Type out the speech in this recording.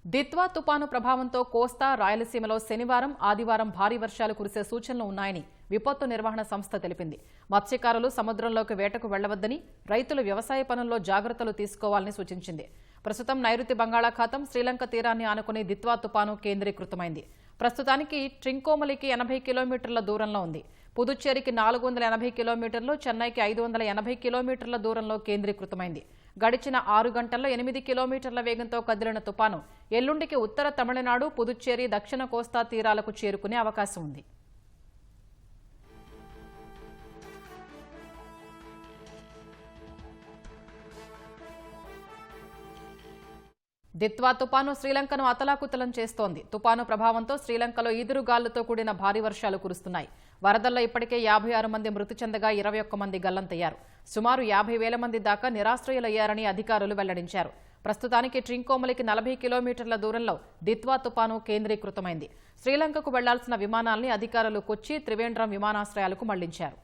దిత్వా తుపాను ప్రభావంతో కోస్తా రాయలసీమలో శనివారం ఆదివారం భారీ వర్షాలు కురిసే సూచనలు ఉన్నాయని విపత్తు నిర్వహణ సంస్థ తెలిపింది. మత్స్యకారులు సముద్రంలోకి వేటకు వెళ్లవద్దని, రైతులు వ్యవసాయ పనుల్లో జాగ్రత్తలు తీసుకోవాలని సూచించింది. ప్రస్తుతం నైరుతి బంగాళాఖాతం శ్రీలంక తీరాన్ని ఆనుకుని దిత్వా తుపాను కేంద్రీకృతమైంది. ప్రస్తుతానికి ట్రింకోమలికి 80 కిలోమీటర్ల దూరంలో ఉంది. పుదుచ్చేరికి 480 కిలోమీటర్లు, చెన్నైకి 580 కిలోమీటర్ల దూరంలో కేంద్రీకృతమైంది. గడిచిన 6 గంటల్లో 8 కిలోమీటర్ల వేగంతో కదిలిన తుపాను ఎల్లుండికి ఉత్తర తమిళనాడు, పుదుచ్చేరి, దక్షిణ కోస్తా తీరాలకు చేరుకునే అవకాశం ఉంది. దిత్వా తుపాను శ్రీలంకను అతలాకుతలం చేస్తోంది. తుపాను ప్రభావంతో శ్రీలంకలో ఈదురుగాలులతో కూడిన భారీ వర్షాలు కురుస్తున్నాయి. వరదల్లో ఇప్పటికే 56 మంది మృతి చెందగా 21 మంది గల్లంతయ్యారు. సుమారు 50,000 మంది దాకా నిరాశ్రయులయ్యారని అధికారులు వెల్లడించారు. ప్రస్తుతానికి ట్రింకోమలికి 40 కిలోమీటర్ల దూరంలో దిత్వా తుపాను కేంద్రీకృతమైంది. శ్రీలంకకు వెళ్లాల్సిన విమానాల్ని అధికారులు కొచ్చి, త్రివేంద్రం విమానాశ్రయాలకు మళ్లించారు.